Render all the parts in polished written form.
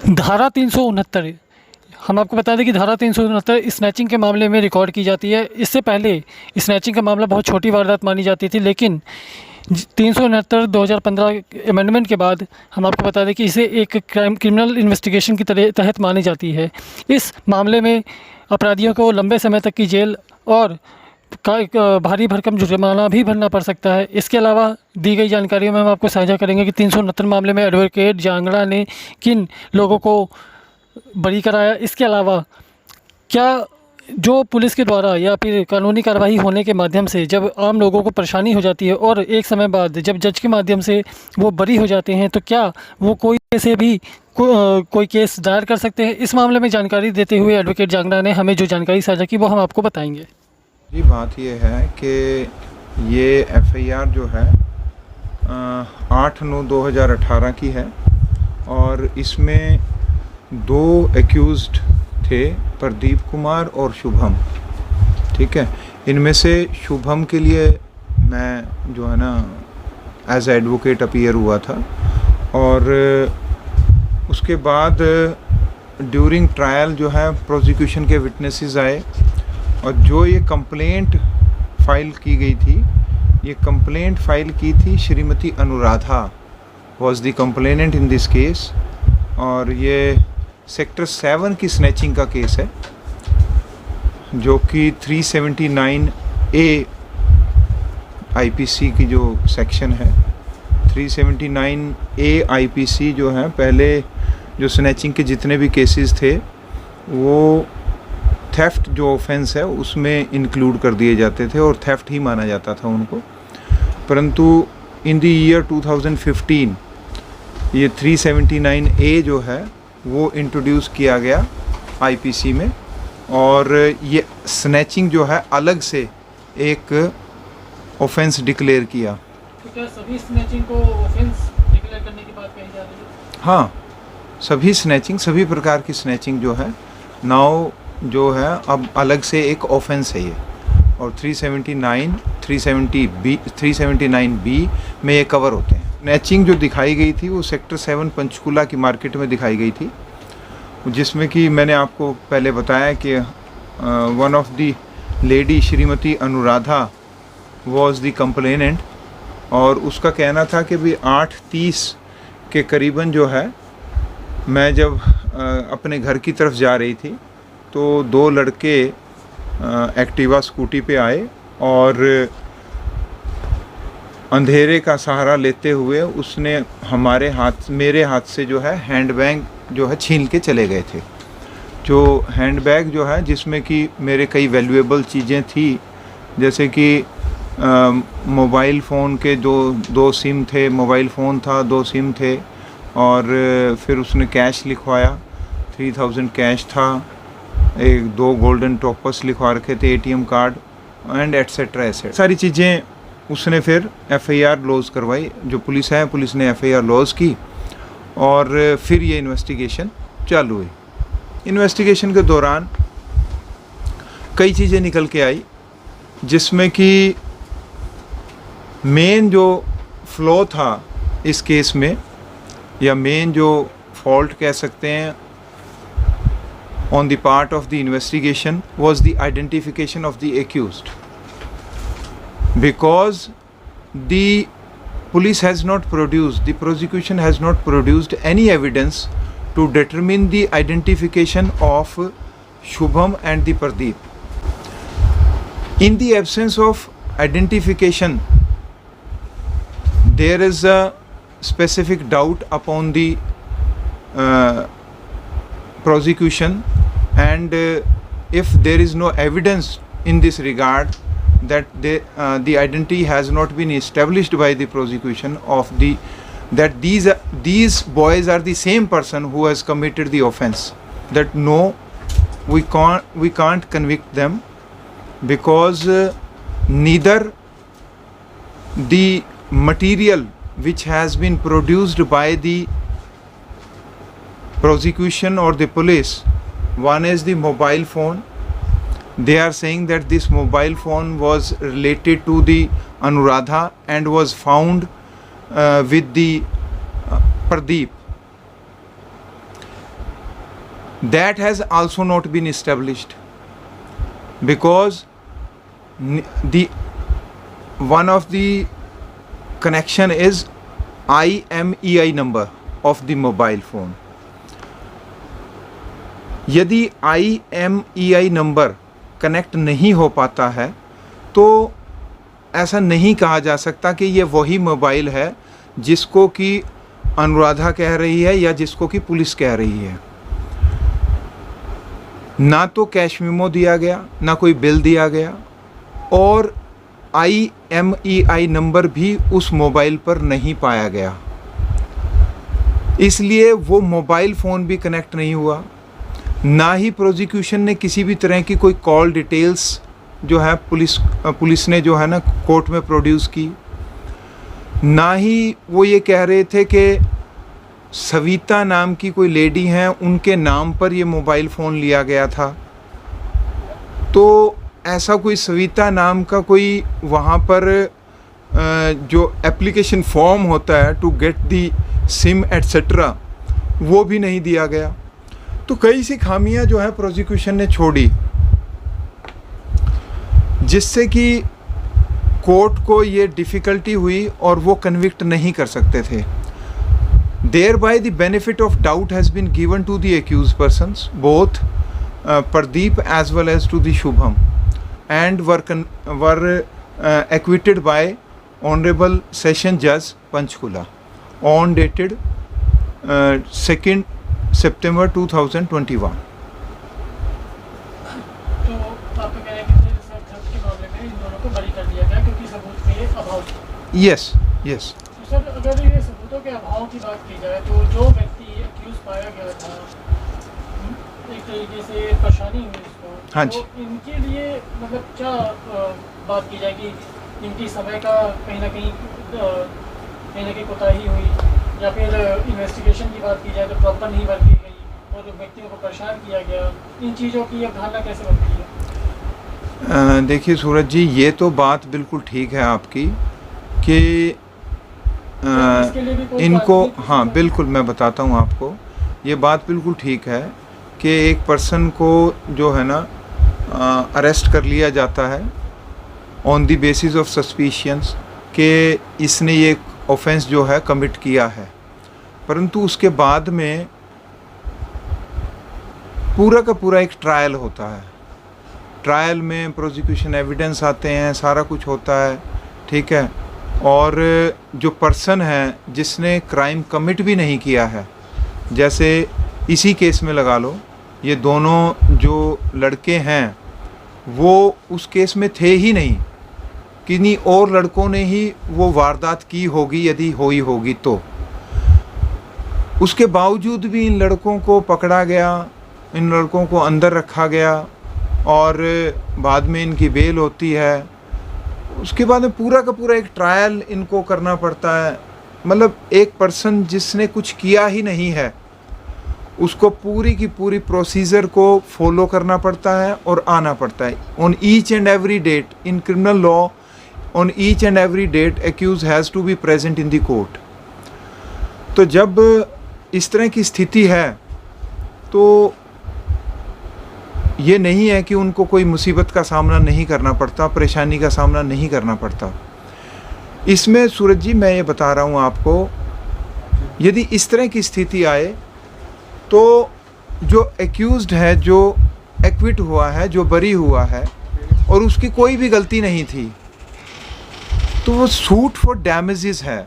धारा 369, हम आपको बता दें कि धारा 369 स्नैचिंग के मामले में रिकॉर्ड की जाती है। इससे पहले स्नैचिंग का मामला बहुत छोटी वारदात मानी जाती थी, लेकिन 369 2015 अमेंडमेंट के बाद हम आपको बता दें कि इसे एक क्रिमिनल इन्वेस्टिगेशन की तहत मानी जाती है। इस मामले में अपराधियों को लंबे समय तक की जेल और भारी भरकम जुर्माना भी भरना पड़ सकता है। इसके अलावा दी गई जानकारियों में हम आपको साझा करेंगे कि 369 मामले में एडवोकेट जांगड़ा ने किन लोगों को बरी कराया। इसके अलावा क्या जो पुलिस के द्वारा या फिर कानूनी कार्रवाई होने के माध्यम से जब आम लोगों को परेशानी हो जाती है और एक समय बाद जब जज के माध्यम से वो बरी हो जाते हैं, तो क्या वो कोई से भी कोई केस दायर कर सकते हैं। इस मामले में जानकारी देते हुए एडवोकेट जांगड़ा ने हमें जो जानकारी साझा की वो हम आपको बताएंगे। जी, बात ये है कि ये एफआईआर जो है 8/9/2018 की है और इसमें 2 एक्यूज्ड थे, प्रदीप कुमार और शुभम। ठीक है, इनमें से शुभम के लिए मैं जो है ना एज एडवोकेट अपीयर हुआ था और उसके बाद ड्यूरिंग ट्रायल जो है प्रोसिक्यूशन के विटनेसेस आए और जो ये कंप्लेंट फाइल की गई थी, ये कंप्लेंट फाइल की थी Shrimati Anuradha was the complainant in this case. और ये सेक्टर 7 की स्नैचिंग का केस है जो कि 379A आईपीसी की जो सेक्शन है, 379A आईपीसी जो है, पहले जो स्नैचिंग के जितने भी केसेस थे वो थेफ्ट जो ऑफेंस है उसमें इंक्लूड कर दिए जाते थे और थेफ्ट ही माना जाता था उनको। परंतु इन द ईयर 2015 ये 379A जो है वो इंट्रोड्यूस किया गया आईपीसी में और ये स्नैचिंग जो है अलग से एक ऑफेंस डिक्लेयर किया। तो क्या सभी स्नैचिंग को ऑफेंस डिक्लेयर करने की बात कही जा रही है? हाँ, सभी स्नैचिंग, सभी प्रकार की स्नैचिंग जो है नाउ जो है अब अलग से एक ऑफेंस है ये। और 379B में ये कवर होते हैं। स्नैचिंग जो दिखाई गई थी वो सेक्टर 7 पंचकुला की मार्केट में दिखाई गई थी, जिसमें कि मैंने आपको पहले बताया कि one of the lady Shrimati Anuradha was the complainant और उसका कहना था कि भी 8:30 के करीबन जो है मैं जब अपने घर की तरफ जा रही थी तो 2 लड़के एक्टिवा स्कूटी पे आए और अंधेरे का सहारा लेते हुए उसने मेरे हाथ से जो है हैंडबैग जो है छीन के चले गए थे। जो हैंडबैग जो है जिसमें कि मेरे कई वैल्यूएबल चीज़ें थी, जैसे कि मोबाइल फ़ोन के 2 सिम थे, मोबाइल फ़ोन था, 2 सिम थे और फिर उसने कैश लिखवाया, 3000 कैश था, 2 गोल्डन टॉपर्स लिखवा रखे थे, ATM card and etcetera asset, सारी चीज़ें उसने फिर एफआईआर लॉज करवाई। जो पुलिस है, पुलिस ने एफआईआर लॉज की और फिर ये इन्वेस्टिगेशन चालू हुई। इन्वेस्टिगेशन के दौरान कई चीज़ें निकल के आई, जिसमें कि मेन जो फ्लॉ था इस केस में या मेन जो फॉल्ट कह सकते हैं on the part of the investigation was the identification of the accused, because the police has not produced, the prosecution has not produced any evidence to determine the identification of Shubham and the Pradeep. In the absence of identification, there is a specific doubt upon the prosecution, and if there is no evidence in this regard that the identity has not been established by the prosecution of that these boys are the same person who has committed the offense, that no, we can't convict them, because neither the material which has been produced by the prosecution or the police, one is the mobile phone. They are saying that this mobile phone was related to the Anuradha and was found with the Pradeep. that has also not been established, because the one of the connection is IMEI number of the mobile phone. यदि IMEI number connect नहीं हो पाता है तो ऐसा नहीं कहा जा सकता कि ये वही मोबाइल है जिसको कि अनुराधा कह रही है या जिसको कि पुलिस कह रही है। ना तो कैश मेमो दिया गया, ना कोई बिल दिया गया, और IMEI नंबर भी उस मोबाइल पर नहीं पाया गया, इसलिए वो मोबाइल फ़ोन भी कनेक्ट नहीं हुआ। ना ही प्रोसिक्यूशन ने किसी भी तरह की कोई कॉल डिटेल्स जो है पुलिस ने जो है ना कोर्ट में प्रोड्यूस की। ना ही वो ये कह रहे थे कि सविता नाम की कोई लेडी हैं, उनके नाम पर ये मोबाइल फ़ोन लिया गया था। तो ऐसा कोई सविता नाम का कोई वहाँ पर जो एप्लीकेशन फॉर्म होता है to get the SIM etcetera, वो भी नहीं दिया गया। तो कई सी खामियां जो है प्रोसिक्यूशन ने छोड़ी, जिससे कि कोर्ट को ये डिफ़िकल्टी हुई और वो कन्विक्ट नहीं कर सकते थे। Thereby the benefit of doubt has been given to the accused persons, both Pradeep as well as to the Shubham, and were acquitted by Honorable Session Judge Panchkula on dated 2nd September 2021. तो आपका कहना है कि theft के मामले में इन दोनों को बरी कर दिया गया क्योंकि सबूत के अभाव थे। Yes, yes. तो सर, अगर ये सबूतों के अभाव की बात की जाए तो जो व्यक्ति एक्यूज पाया गया था, एक तरीके से परेशानी हुई इसको, हाँ तो जी। इनके लिए मतलब क्या बात की जाए कि इनकी समय का कहीं ना कहीं कोताही हुई, या फिर इन्वेस्टिगेशन की बात की जाए तो प्रॉपर नहीं बरती गई और व्यक्तियों को परेशान किया गया, इन चीज़ों की अवधारणा कैसे बनती है? देखिए सूरज जी, ये तो बात बिल्कुल ठीक है आपकी कि इसके लिए भी कोई इनको, बात नहीं? हाँ बिल्कुल, मैं बताता हूँ आपको, ये बात बिल्कुल ठीक है कि एक पर्सन को जो है ना अरेस्ट कर लिया जाता है on the basis of suspicions कि इसने ये ऑफेंस जो है कमिट किया है, परंतु उसके बाद में पूरा का पूरा एक ट्रायल होता है। ट्रायल में प्रोसिक्यूशन एविडेंस आते हैं, सारा कुछ होता है, ठीक है। और जो पर्सन है जिसने क्राइम कमिट भी नहीं किया है, जैसे इसी केस में लगा लो, ये दोनों जो लड़के हैं वो उस केस में थे ही नहीं, किन्हीं और लड़कों ने ही वो वारदात की होगी यदि हुई होगी तो। उसके बावजूद भी इन लड़कों को पकड़ा गया, इन लड़कों को अंदर रखा गया और बाद में इनकी बेल होती है। उसके बाद में पूरा का पूरा एक ट्रायल इनको करना पड़ता है। मतलब एक पर्सन जिसने कुछ किया ही नहीं है उसको पूरी की पूरी प्रोसीजर को फॉलो करना पड़ता है और आना पड़ता है। On each and every date in criminal law, on each and every date accused has to be present in the court. तो जब इस तरह की स्थिति है तो ये नहीं है कि उनको कोई मुसीबत का सामना नहीं करना पड़ता, परेशानी का सामना नहीं करना पड़ता। इसमें सूरज जी मैं ये बता रहा हूँ आपको, यदि इस तरह की स्थिति आए तो जो एक्यूज्ड है, जो एक्विट हुआ है, जो बरी हुआ है और उसकी कोई भी गलती नहीं थी, तो वो सूट फॉर डैमेजेस है।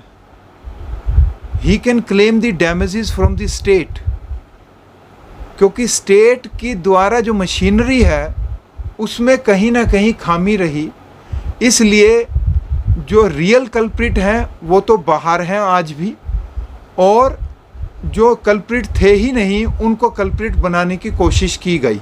He can claim the damages from the state, क्योंकि स्टेट की द्वारा जो मशीनरी है उसमें कहीं ना कहीं खामी रही, इसलिए जो रियल कल्प्रिट हैं वो तो बाहर हैं आज भी, और जो कल्प्रिट थे ही नहीं उनको कल्प्रिट बनाने की कोशिश की गई।